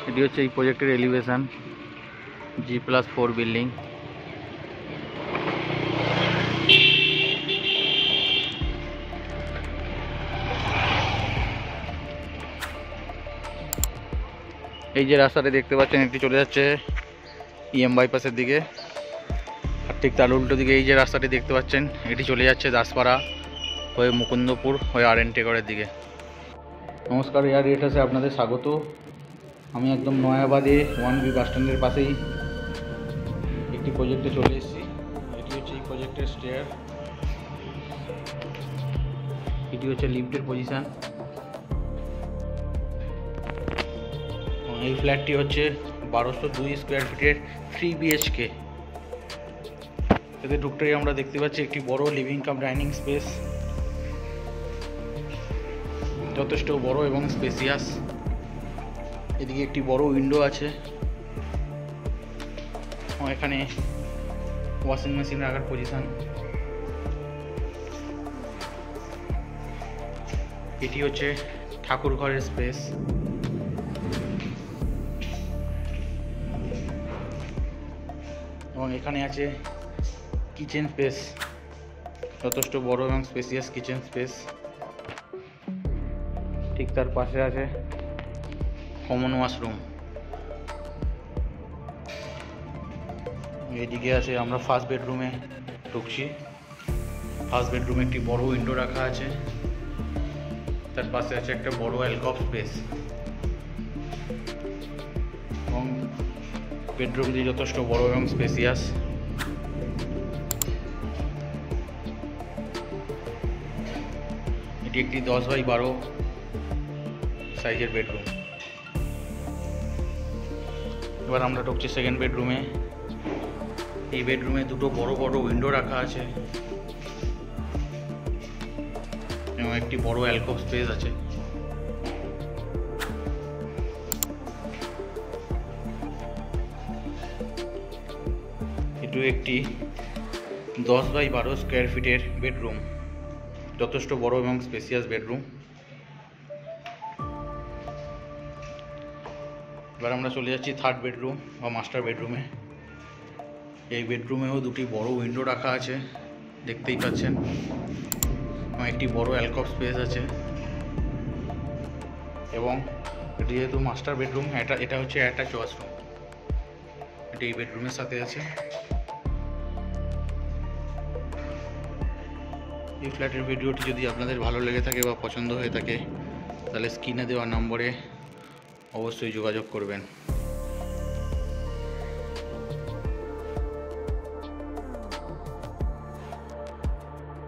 এটি হচ্ছে এই প্রজেক্টের এলিভেশন, G+4 বিল্ডিং। এই যে রাস্তাটা দেখতে পাচ্ছেন, এটি চলে যাচ্ছে EM বাইপাসের দিকে, আর ঠিক তার উল্টো দিকে এই যে রাস্তাটি দেখতে পাচ্ছেন, এটি চলে যাচ্ছে দাসপাড়া হয়ে মুকুন্দপুর হয়ে RN টেকরের দিকে। নমস্কার, এয়ার রিয়েটার্সে আপনাদের স্বাগত। আমি একদম নয়াবাদে 1B বাস স্ট্যান্ডের পাশেই একটি প্রজেক্টে চলে এসেছি। এটি হচ্ছে এই প্রজেক্টের স্টেয়ার, এটি হচ্ছে লিফটের পজিশান। এই ফ্ল্যাটটি হচ্ছে 1202 স্কোয়ার ফিটের 3 BHK। এতে ঢুকতেই আমরা দেখতে পাচ্ছি একটি বড় লিভিং কাম ডাইনিং স্পেস, যথেষ্ট বড় এবং স্পেসিয়াস। এদিকে একটি বড় উইন্ডো আছে, এখানে ওয়াশিং মেশিন রাখার পজিশন। এটি হচ্ছে ঠাকুর ঘরের স্পেস, এবং এখানে আছে কিচেন স্পেস, যথেষ্ট বড় এবং স্পেসিয়াস কিচেন স্পেস। ঠিক তার পাশে আছে কমন ওয়াশরুম। এদিকে আছে, আমরা ফার্স্ট বেডরুমে ঢুকছি। ফার্স্ট বেডরুমে একটি বড় উইন্ডো রাখা আছে, তার পাশে আছে একটা বড় অ্যালকভ স্পেস, এবং বেডরুমটি যথেষ্ট বড় এবং স্পেসিয়াস। এটি একটি 10x12 সাইজের বেডরুম। এবার আমরা ঢুকছি সেকেন্ড বেডরুমে। এই বেডরুমে দুটো বড় বড় উইন্ডো রাখা আছে এবং একটি বড় অ্যালকভ স্পেস আছে। এটি একটি 10x12 স্কোয়ার ফিটের বেডরুম, যথেষ্ট বড় এবং স্পেসিয়াস বেডরুম। এবার আমরা চলে যাচ্ছি থার্ড বেডরুম বা মাস্টার বেডরুমে। এই বেডরুমেও দুটি বড় উইন্ডো রাখা আছে, দেখতেই পাচ্ছেন, এবং একটি বড় অ্যালকভ স্পেস আছে। এবং এটি যেহেতু মাস্টার বেডরুম, এটা হচ্ছে অ্যাটাচ ওয়াশরুম, এটি এই বেডরুমের সাথে আছে। এই ফ্ল্যাটের ভিডিওটি যদি আপনাদের ভালো লেগে থাকে বা পছন্দ হয়ে থাকে, তাহলে স্ক্রিনে দেওয়া নম্বরে অবশ্যই যোগাযোগ করবেন।